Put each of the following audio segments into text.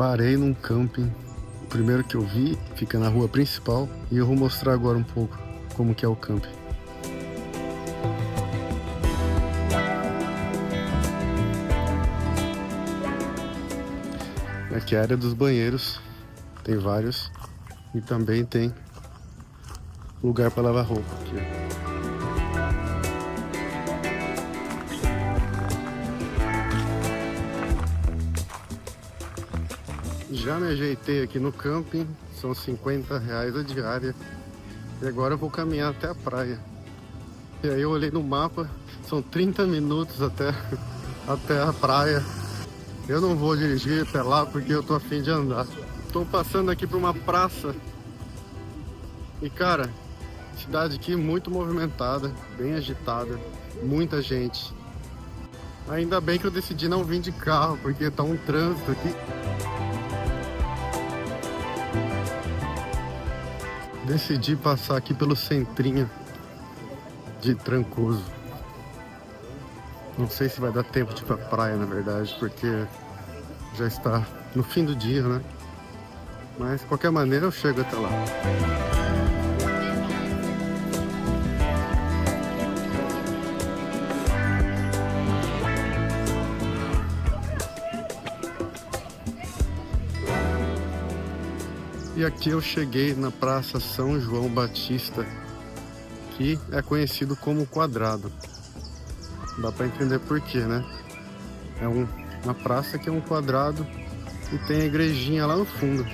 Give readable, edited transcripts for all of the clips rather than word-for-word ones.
Parei num camping, o primeiro que eu vi, fica na rua principal, e eu vou mostrar agora um pouco como que é o camping. Aqui é a área dos banheiros, tem vários, e também tem lugar para lavar roupa aqui. Já me ajeitei aqui no camping, são R$ 50 a diária, e agora eu vou caminhar até a praia. E aí eu olhei no mapa, são 30 minutos até a praia. Eu não vou dirigir até lá porque eu tô a fim de andar. Tô passando aqui por uma praça e, cara, cidade aqui muito movimentada, bem agitada, muita gente. Ainda bem que eu decidi não vir de carro porque tá um trânsito aqui. Decidi passar aqui pelo centrinho de Trancoso. Não sei se vai dar tempo de ir pra praia, na verdade, porque já está no fim do dia, né? Mas, de qualquer maneira, eu chego até lá. E aqui eu cheguei na Praça São João Batista, que é conhecido como Quadrado. Dá pra entender por quê, né? É uma praça que é um quadrado e tem a igrejinha lá no fundo.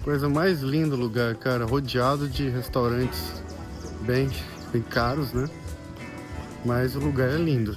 Coisa mais linda o lugar, cara. Rodeado de restaurantes bem caros, né? Mas o lugar é lindo.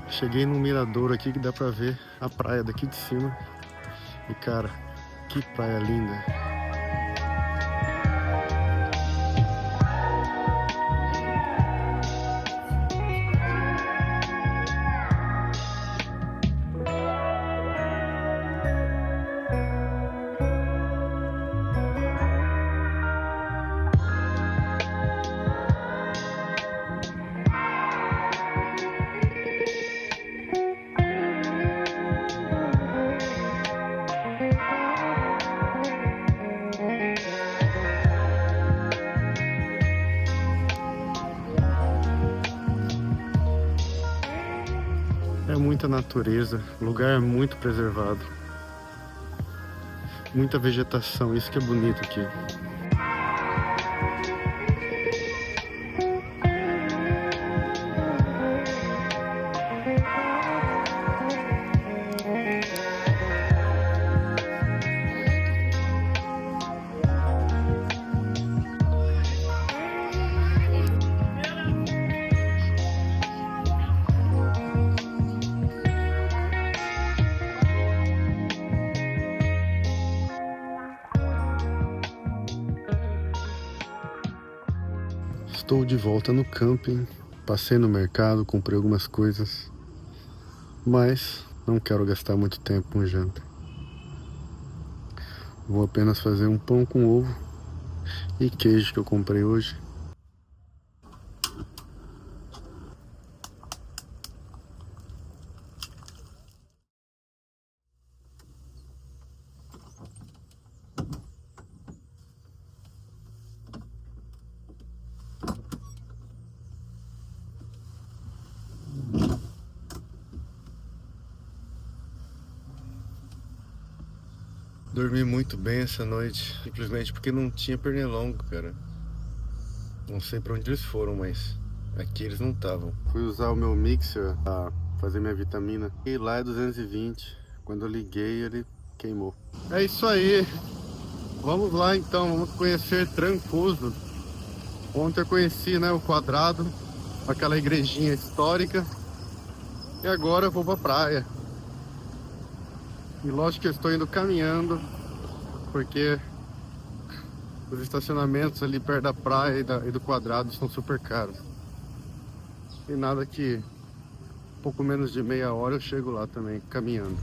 Cheguei num mirador aqui que dá pra ver a praia daqui de cima. E, cara, que praia linda. É muita natureza, o lugar é muito preservado. Muita vegetação, isso que é bonito aqui. Estou de volta no camping, passei no mercado, comprei algumas coisas, mas não quero gastar muito tempo com janta. Vou apenas fazer um pão com ovo e queijo que eu comprei hoje. Dormi muito bem essa noite, simplesmente porque não tinha pernilongo, cara. Não sei pra onde eles foram, mas Aqui eles não estavam. Fui usar o meu mixer pra fazer minha vitamina. E lá é 220. Quando eu liguei, ele queimou. É isso aí. Vamos lá então, vamos conhecer Trancoso. Ontem eu conheci, né, o Quadrado, aquela igrejinha histórica. E agora eu vou pra praia. E lógico que eu estou indo caminhando, porque os estacionamentos ali perto da praia e do Quadrado são super caros. E nada que pouco menos de meia hora eu chego lá também, caminhando.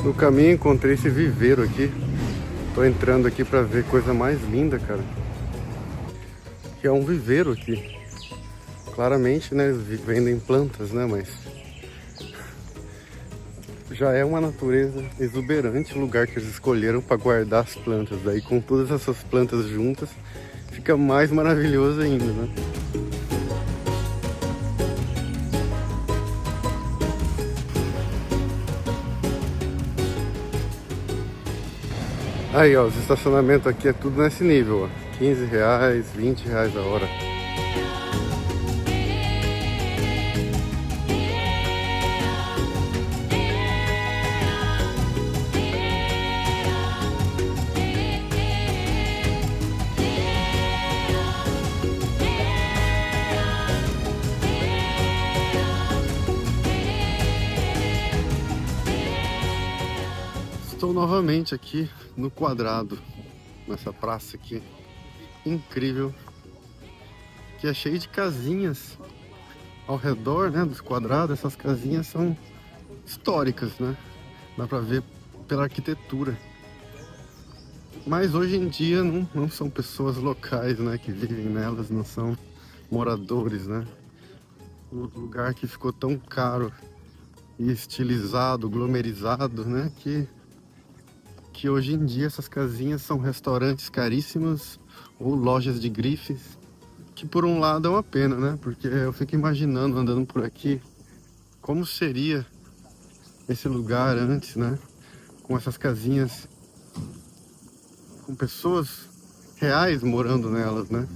No caminho encontrei esse viveiro aqui. Tô entrando aqui pra ver coisa mais linda, cara. Que é um viveiro aqui. Claramente, né, eles vendem plantas, né, mas já é uma natureza exuberante o lugar que eles escolheram para guardar as plantas. Daí com todas essas plantas juntas, fica mais maravilhoso ainda, né? Aí, ó, os estacionamentos aqui é tudo nesse nível, ó. 15 reais, 20 reais a hora. Estou novamente aqui no Quadrado, nessa praça aqui incrível, que é cheio de casinhas ao redor, né, dos quadrados. Essas casinhas são históricas, né? Dá pra ver pela arquitetura. Mas hoje em dia não são pessoas locais, né, que vivem nelas, não são moradores, né? O lugar que ficou tão caro e estilizado, glomerizado, né, que hoje em dia essas casinhas são restaurantes caríssimos ou lojas de grifes, que por um lado é uma pena, né? Porque eu fico imaginando, andando por aqui, como seria esse lugar antes, né? Com essas casinhas, com pessoas reais morando nelas, né?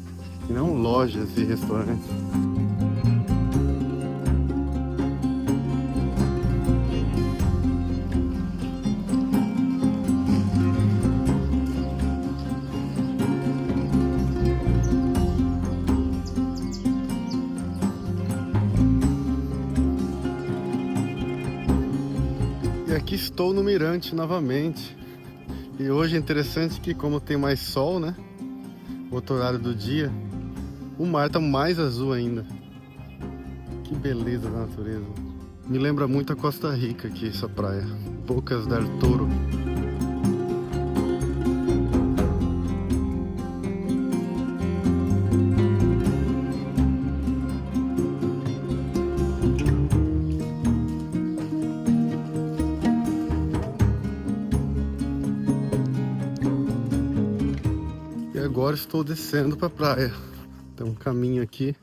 E não lojas e restaurantes. E aqui estou no Mirante novamente. E hoje é interessante que, como tem mais sol, né? Outro horário do dia, o mar tá mais azul ainda. Que beleza da natureza. Me lembra muito a Costa Rica aqui, essa praia. Bocas del Toro. E agora estou descendo para a praia. Tem um caminho aqui,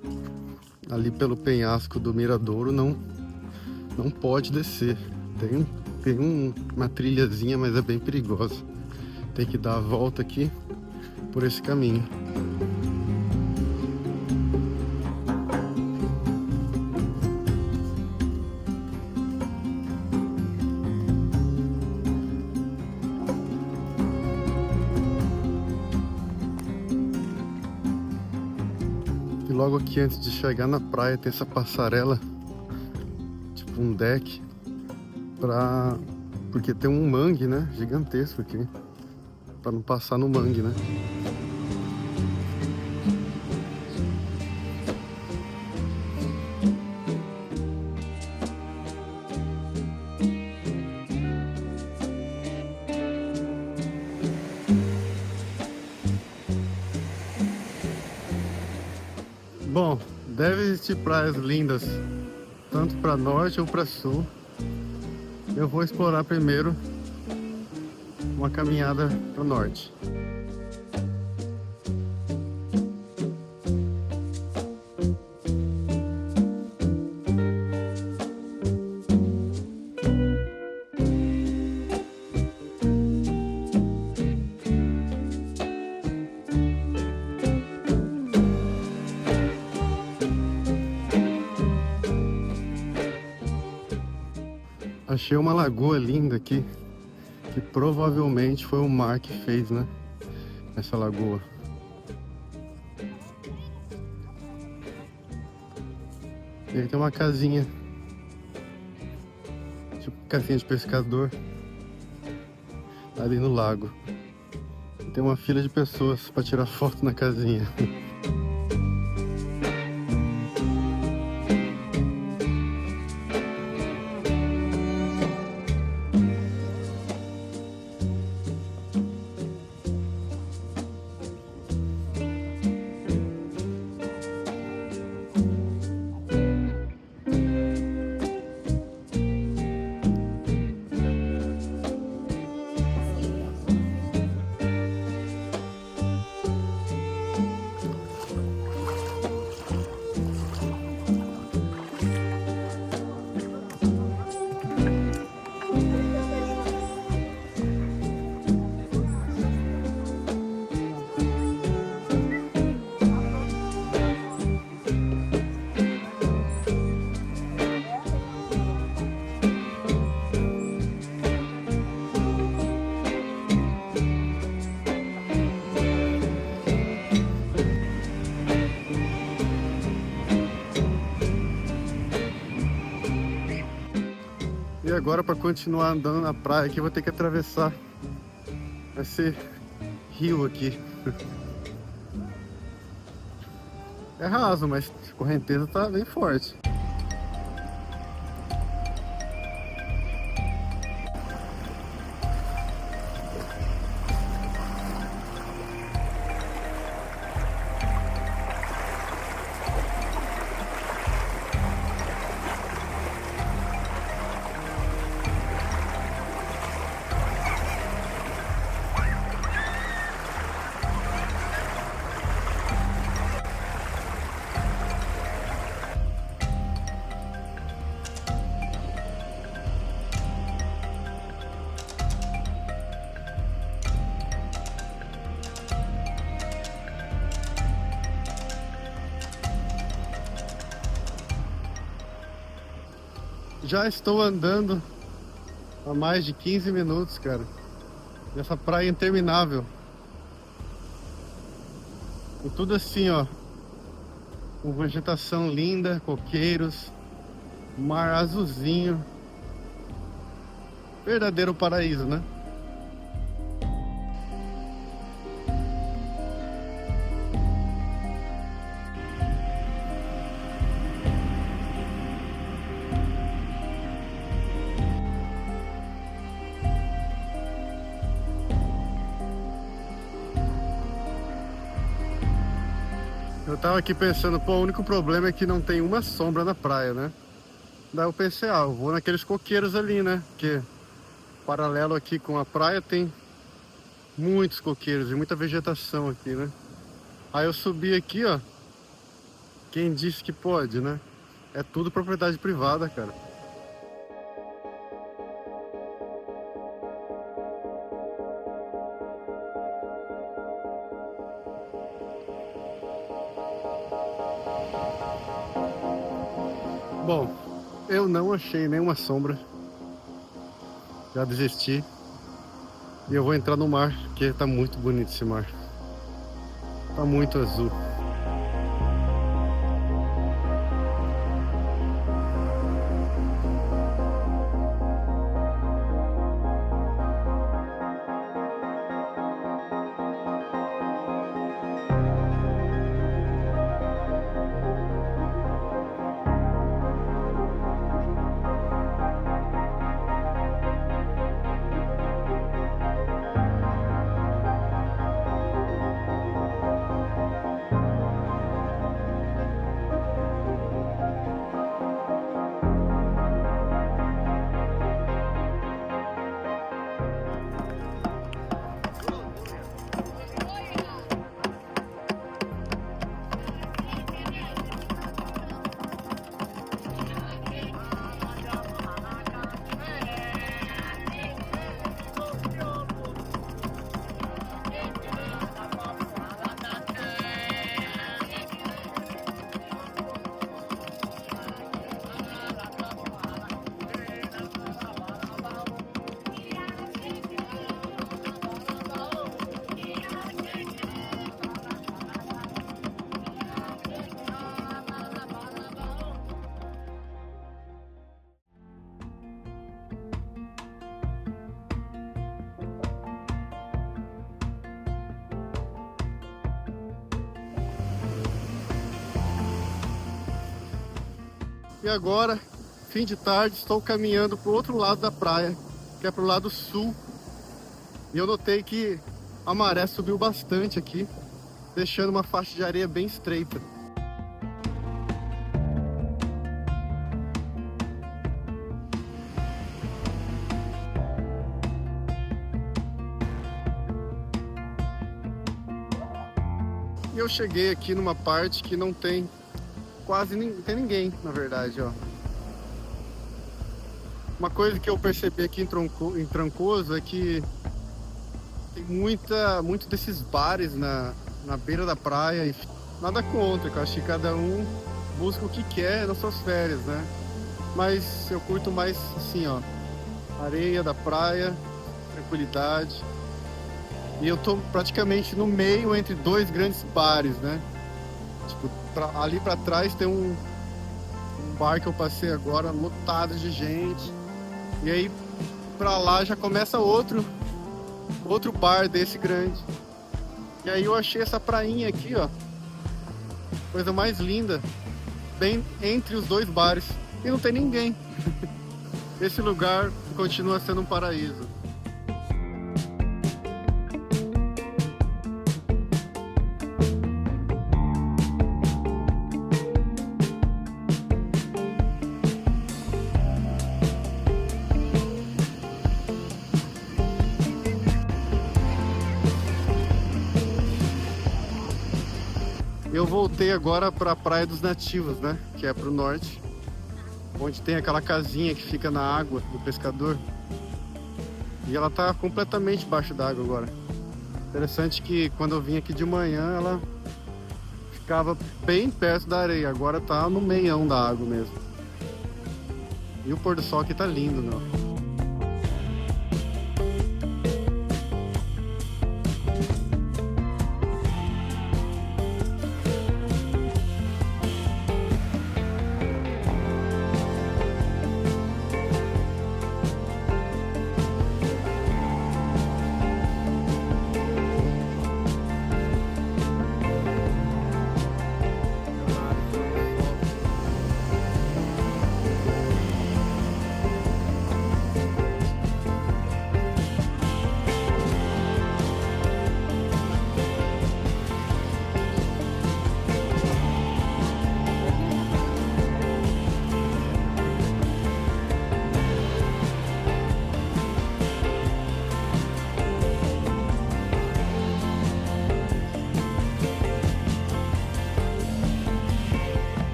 ali pelo penhasco do Miradouro, não pode descer. Tem uma trilhazinha, mas é bem perigosa. Tem que dar a volta aqui por esse caminho. E logo aqui antes de chegar na praia tem essa passarela, tipo um deck, porque tem um mangue, né, gigantesco aqui, para não passar no mangue, né. Bom, deve existir praias lindas, tanto para norte ou para sul. Eu vou explorar primeiro uma caminhada para o norte. Achei uma lagoa linda aqui, que provavelmente foi o mar que fez, né? Essa lagoa. E aí tem uma casinha, tipo casinha de pescador, ali no lago. E tem uma fila de pessoas para tirar foto na casinha. E agora, para continuar andando na praia aqui, vou ter que atravessar esse rio aqui. É raso, mas a correnteza tá bem forte. Já estou andando há mais de 15 minutos, cara. Nessa praia interminável. E tudo assim, ó. Com vegetação linda, coqueiros, mar azulzinho. Verdadeiro paraíso, né? Eu tava aqui pensando, pô, o único problema é que não tem uma sombra na praia, né? Daí eu pensei, eu vou naqueles coqueiros ali, né? Porque paralelo aqui com a praia tem muitos coqueiros e muita vegetação aqui, né? Aí eu subi aqui, ó. Quem disse que pode, né? É tudo propriedade privada, cara. Bom, eu não achei nenhuma sombra. Já desisti. E eu vou entrar no mar, porque tá muito bonito esse mar. Tá muito azul. E agora, fim de tarde, estou caminhando para o outro lado da praia, que é para o lado sul. E eu notei que a maré subiu bastante aqui, deixando uma faixa de areia bem estreita. E eu cheguei aqui numa parte que não tem tem ninguém, na verdade, ó. Uma coisa que eu percebi aqui em Trancoso é que tem muito desses bares na beira da praia. E nada contra, eu acho que cada um busca o que quer nas suas férias, né? Mas eu curto mais assim, ó, areia da praia, tranquilidade. E eu tô praticamente no meio entre dois grandes bares, né? Tipo, ali pra trás tem um bar que eu passei agora, lotado de gente. E aí pra lá já começa outro bar desse grande. E aí eu achei essa prainha aqui, ó, coisa mais linda, bem entre os dois bares. E não tem ninguém. Esse lugar continua sendo um paraíso. Eu voltei agora para a Praia dos Nativos, né? Que é para o norte, onde tem aquela casinha que fica na água do pescador. E ela tá completamente debaixo d'água agora. Interessante que quando eu vim aqui de manhã, ela ficava bem perto da areia. Agora tá no meião da água mesmo. E o pôr do sol aqui tá lindo, meu.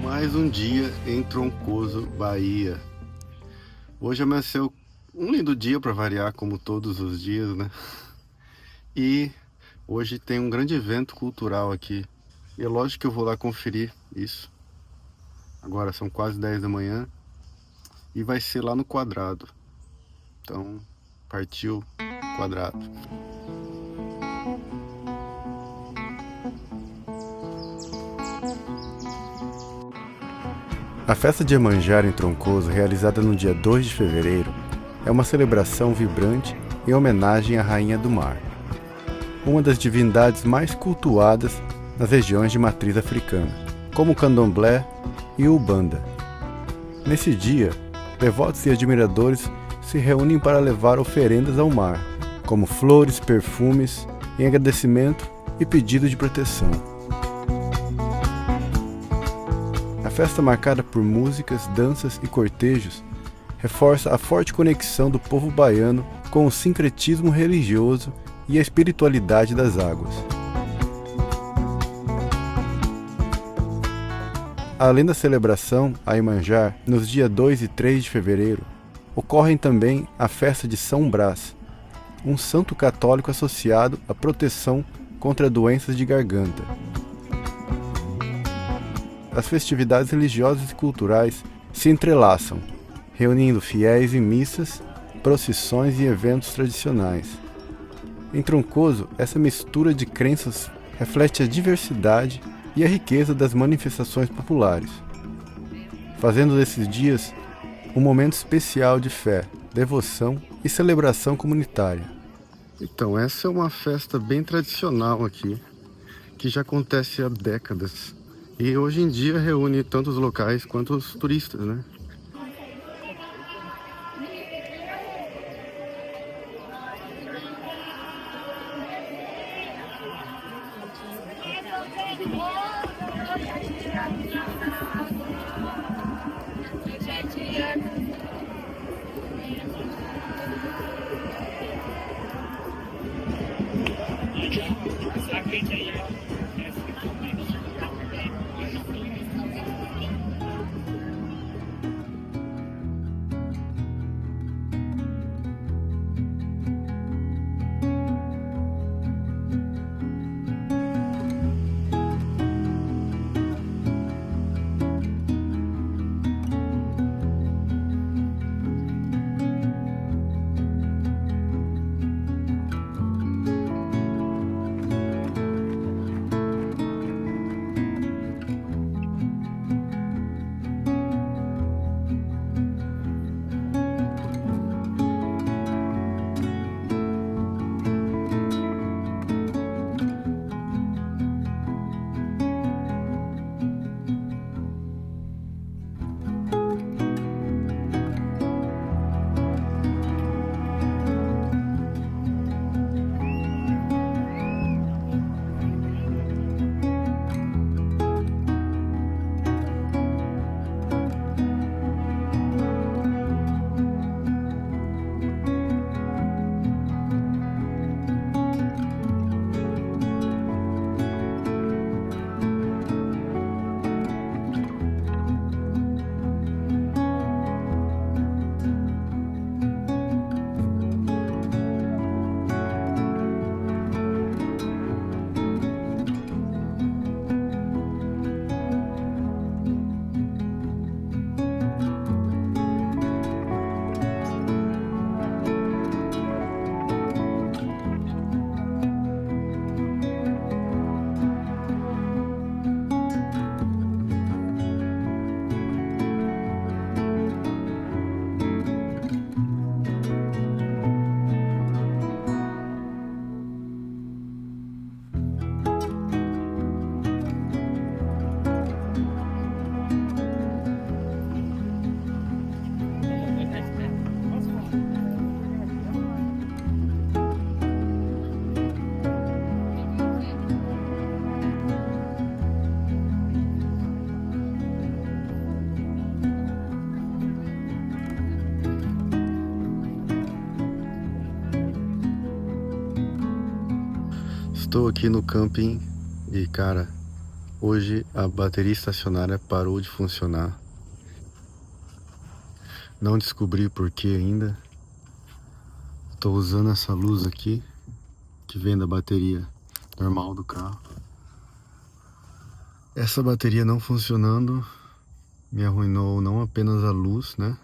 Mais um dia em Trancoso, Bahia. Hoje amanheceu um lindo dia para variar, como todos os dias, né? E hoje tem um grande evento cultural aqui. E é lógico que eu vou lá conferir isso. Agora são quase 10 da manhã e vai ser lá no Quadrado. Então, partiu Quadrado. A festa de Iemanjá em Trancoso, realizada no dia 2 de fevereiro, é uma celebração vibrante em homenagem à Rainha do Mar, uma das divindades mais cultuadas nas regiões de matriz africana, como o Candomblé e o Ubanda. Nesse dia, devotos e admiradores se reúnem para levar oferendas ao mar, como flores, perfumes, em agradecimento e pedido de proteção. A festa, marcada por músicas, danças e cortejos, reforça a forte conexão do povo baiano com o sincretismo religioso e a espiritualidade das águas. Além da celebração a Iemanjá, nos dias 2 e 3 de fevereiro, ocorrem também a festa de São Brás, um santo católico associado à proteção contra doenças de garganta. As festividades religiosas e culturais se entrelaçam, reunindo fiéis em missas, procissões e eventos tradicionais. Em Trancoso, essa mistura de crenças reflete a diversidade e a riqueza das manifestações populares, fazendo desses dias um momento especial de fé, devoção e celebração comunitária. Então, essa é uma festa bem tradicional aqui, que já acontece há décadas. E hoje em dia reúne tanto os locais quanto os turistas, né? Estou aqui no camping e, cara, hoje a bateria estacionária parou de funcionar. Não descobri por que ainda. Estou usando essa luz aqui, que vem da bateria normal do carro. Essa bateria não funcionando me arruinou não apenas a luz, né?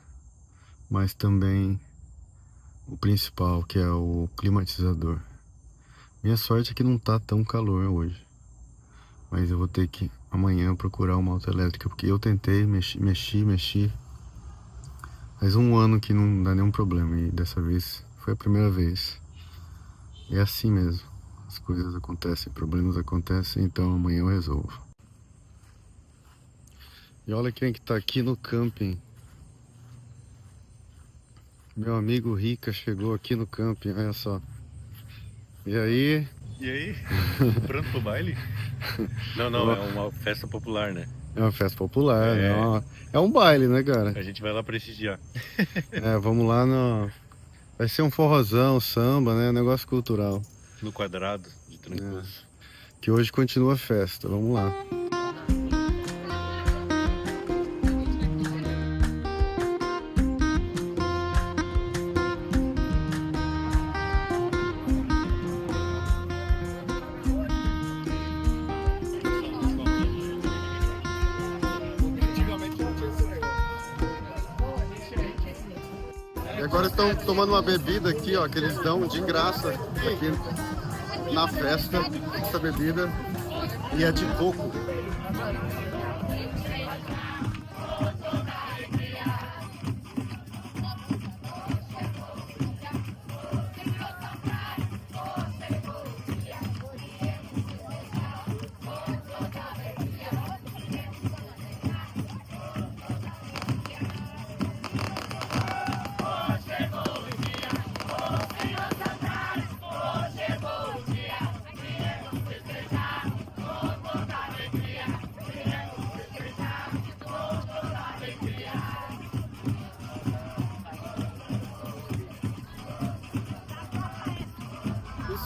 Mas também o principal, que é o climatizador. Minha sorte é que não tá tão calor hoje. Mas eu vou ter que amanhã procurar uma autoelétrica, porque eu tentei, mexi. Faz um ano que não dá nenhum problema e dessa vez foi a primeira vez. É assim mesmo. As coisas acontecem, problemas acontecem, então amanhã eu resolvo. E olha quem que tá aqui no camping. Meu amigo Rica chegou aqui no camping, olha só. E aí? E aí? Pronto pro baile? Não, é uma festa popular, né? É uma festa popular, é um baile, né, cara? A gente vai lá prestigiar. Vamos lá no... Vai ser um forrozão, samba, né? Negócio cultural. No quadrado de Trancoso. Que hoje continua a festa, vamos lá. E agora estão tomando uma bebida aqui, ó, que eles dão de graça aqui na festa, essa bebida, e é de coco.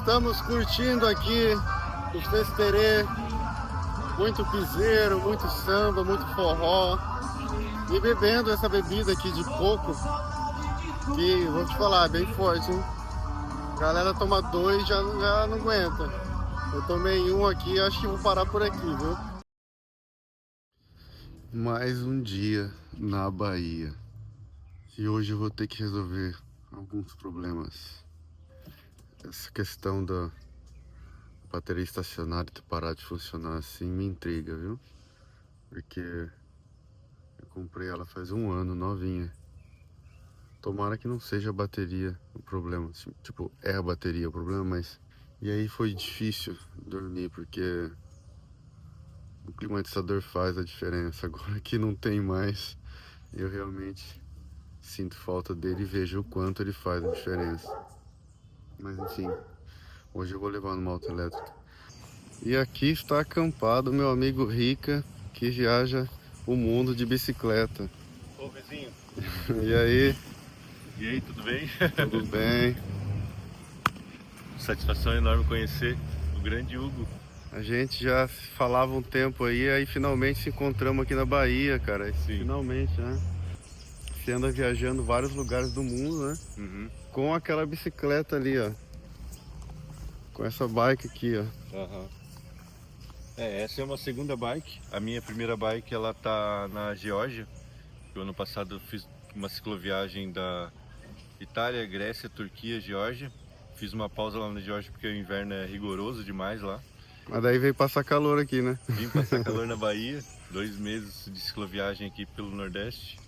Estamos curtindo aqui o Festerê, muito piseiro, muito samba, muito forró, e bebendo essa bebida aqui de coco, que vou te falar, é bem forte, hein? A galera toma 2 já não aguenta. Eu tomei um aqui, acho que vou parar por aqui, viu? Mais um dia na Bahia. E hoje eu vou ter que resolver alguns problemas. Essa questão da bateria estacionária ter parado de funcionar assim me intriga, viu? Porque eu comprei ela faz um ano, novinha. Tomara que não seja a bateria o problema. Tipo, é a bateria o problema, mas... E aí foi difícil dormir, porque o climatizador faz a diferença. Agora que não tem mais, eu realmente sinto falta dele e vejo o quanto ele faz a diferença. Mas enfim, hoje eu vou levar numa autoelétrica. E aqui está acampado meu amigo Rica, que viaja o mundo de bicicleta. Ô vizinho. E aí? E aí, tudo bem? Tudo bem? Satisfação enorme conhecer o grande Hugo. A gente já falava um tempo aí finalmente se encontramos aqui na Bahia, cara. Sim. Finalmente, né? Você anda viajando vários lugares do mundo, né? Uhum. Com aquela bicicleta ali, ó. Com essa bike aqui, ó. Uhum. Essa é uma segunda bike. A minha primeira bike, ela tá na Geórgia. O ano passado eu fiz uma cicloviagem da Itália, Grécia, Turquia, Geórgia. Fiz uma pausa lá na Geórgia porque o inverno é rigoroso demais lá. Mas daí veio passar calor aqui, né? Vim passar calor na Bahia, 2 meses de cicloviagem aqui pelo Nordeste,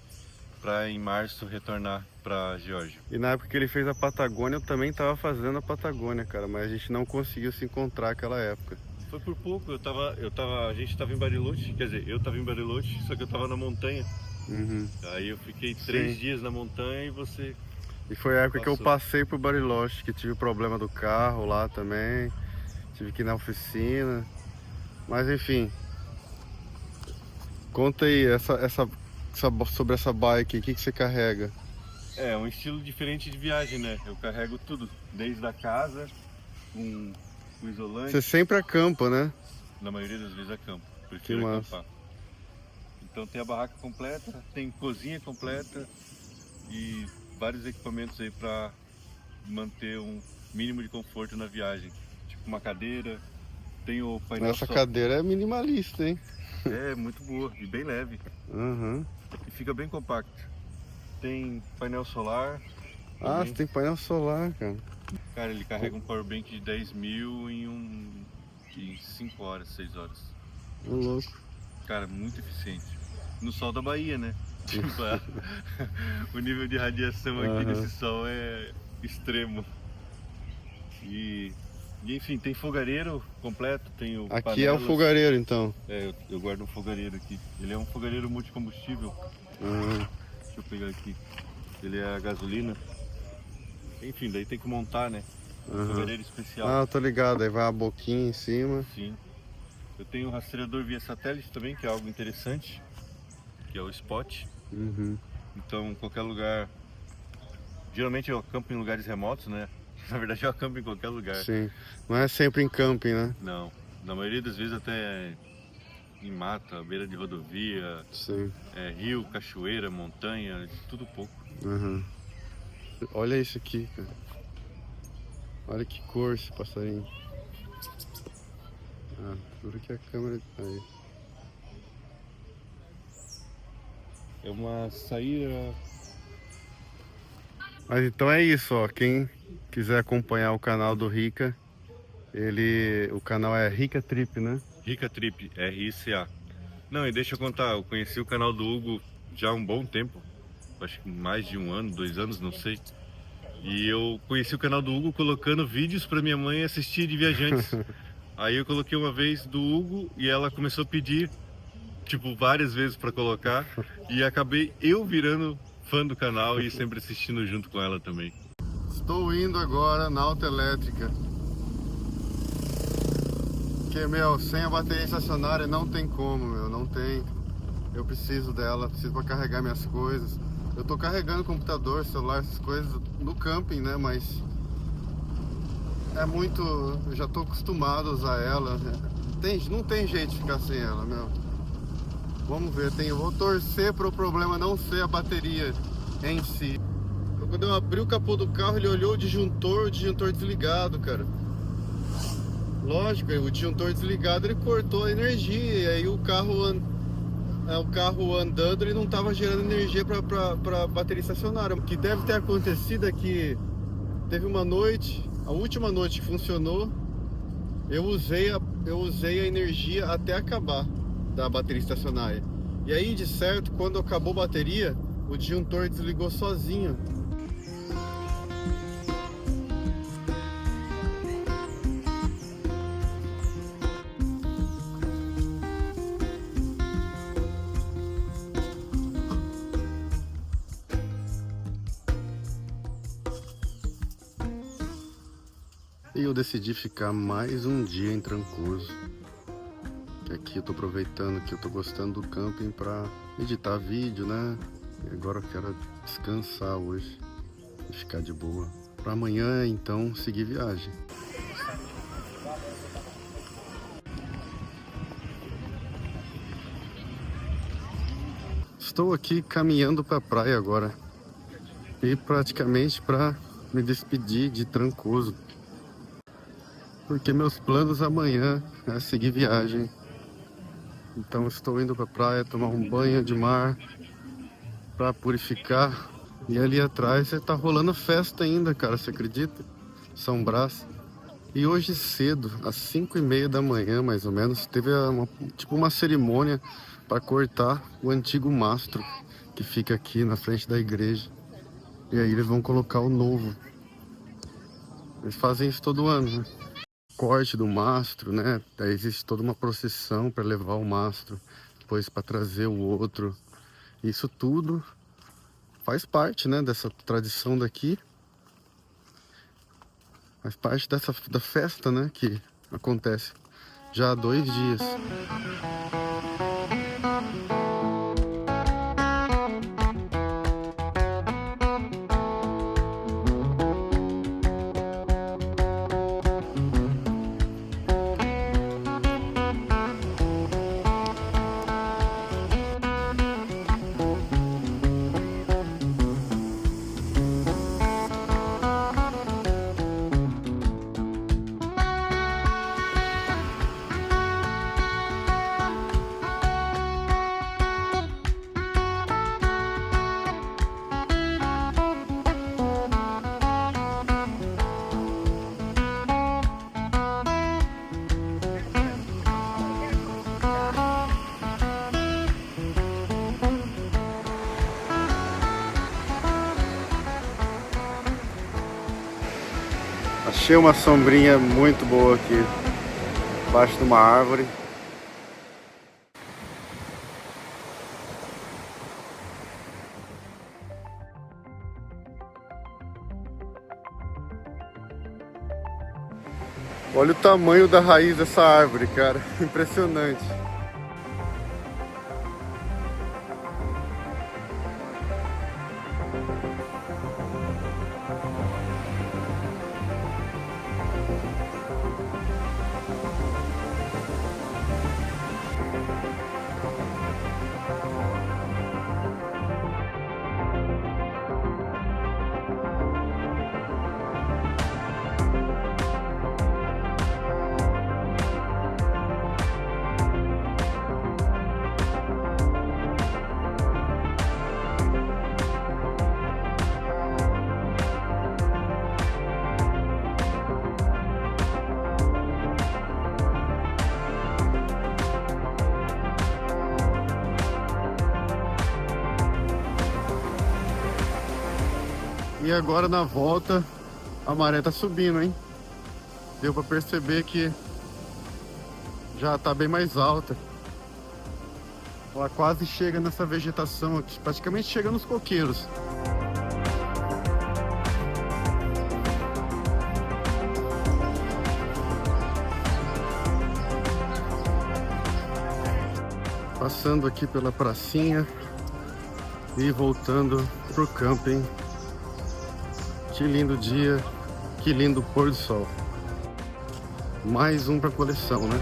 para em março retornar para Geórgia. E na época que ele fez a Patagônia, eu também tava fazendo a Patagônia, cara, mas a gente não conseguiu se encontrar naquela época. Foi por pouco, a gente tava em Bariloche, quer dizer, eu tava em Bariloche, só que eu tava na montanha. Uhum. Aí eu fiquei 3 dias na montanha e você... E foi a época Passou. que eu passei por Bariloche, que tive problema do carro lá também. Tive que ir na oficina. Mas enfim. Conta aí sobre essa bike, o que você carrega? É um estilo diferente de viagem, né? Eu carrego tudo, desde a casa, com isolante. Você sempre acampa, né? Na maioria das vezes acampo, prefiro acampar. Então tem a barraca completa, tem cozinha completa e vários equipamentos aí para manter um mínimo de conforto na viagem. Tipo uma cadeira, tem o painel Essa cadeira é minimalista, hein? É, muito boa e bem leve. Uhum. E fica bem compacto. Tem painel solar. Ah, também. você tem painel solar, cara. Cara, ele carrega um powerbank de 10 mil em 5 horas, 6 horas. Ô, louco. Cara, muito eficiente. No sol da Bahia, né? Tipo, o nível de radiação aqui nesse sol é extremo. E enfim, tem fogareiro completo, tem o Aqui panelas. é o fogareiro, então. É, eu guardo um fogareiro aqui. Ele é um fogareiro multicombustível. Deixa eu pegar aqui. Ele é a gasolina. Enfim, daí tem que montar, né? Fogareiro especial. Ah, tô ligado. Aí vai a boquinha em cima. Sim. Eu tenho um rastreador via satélite também, que é algo interessante. Que é o Spot. Então, qualquer lugar... Geralmente eu acampo em lugares remotos, né? Na verdade eu acampo em qualquer lugar. Sim. Não é sempre em camping, né? Não. Na maioria das vezes até em mata, beira de rodovia, Sim. Rio, cachoeira, montanha, tudo pouco. Olha isso aqui, cara. Olha que cor esse passarinho. Ah, juro que a câmera tá aí. É uma saída... Mas então é isso, ó. Quem quiser acompanhar o canal do Rica, o canal é Rica Trip, né? Rica Trip, R-I-C-A. Não, e deixa eu contar, eu conheci o canal do Hugo já há um bom tempo. Acho que mais de 1 ano, 2 anos, não sei. E eu conheci o canal do Hugo colocando vídeos para minha mãe assistir de viajantes. Aí eu coloquei uma vez do Hugo e ela começou a pedir, tipo, várias vezes para colocar. E acabei eu virando fã do canal e sempre assistindo junto com ela também. Estou indo agora na autoelétrica. Porque, meu, sem a bateria estacionária não tem como, meu, não tem. Eu preciso dela, preciso para carregar minhas coisas. Eu tô carregando computador, celular, essas coisas no camping, né, mas é muito... Eu já tô acostumado a usar ela, né? Não tem jeito de ficar sem ela, meu. Vamos ver, eu vou torcer para o problema não ser a bateria em si. Quando eu abri o capô do carro, ele olhou o disjuntor desligado, cara. Lógico, o disjuntor desligado, ele cortou a energia, e aí o carro andando, ele não estava gerando energia para a bateria estacionária. O que deve ter acontecido é que teve uma noite, a última noite que funcionou, eu usei a energia até acabar da bateria estacionária. E aí, de certo, quando acabou a bateria, o disjuntor desligou sozinho. E eu decidi ficar mais um dia em Trancoso. Aqui eu tô aproveitando que eu tô gostando do camping para editar vídeo, né? E agora eu quero descansar hoje e ficar de boa. Para amanhã, então, seguir viagem. Estou aqui caminhando para a praia agora. E praticamente para me despedir de Trancoso. Porque meus planos amanhã é seguir viagem. Então estou indo para a praia tomar um banho de mar para purificar. E ali atrás está rolando festa ainda, cara, você acredita? São Brás. E hoje cedo, às 5h30 da manhã mais ou menos, teve uma cerimônia para cortar o antigo mastro que fica aqui na frente da igreja. E aí eles vão colocar o novo. Eles fazem isso todo ano, né? Corte do mastro, né? Daí existe toda uma procissão para levar o mastro, depois para trazer o outro. Isso tudo faz parte, né, dessa tradição daqui. Faz parte da festa, né, que acontece já há 2 dias. Achei uma sombrinha muito boa aqui, embaixo de uma árvore. Olha o tamanho da raiz dessa árvore, cara, impressionante. E agora na volta a maré tá subindo, hein? Deu pra perceber que já tá bem mais alta. Ela quase chega nessa vegetação aqui, praticamente chega nos coqueiros. Passando aqui pela pracinha e voltando pro camping. Que lindo dia, que lindo pôr do sol. Mais um pra coleção, né?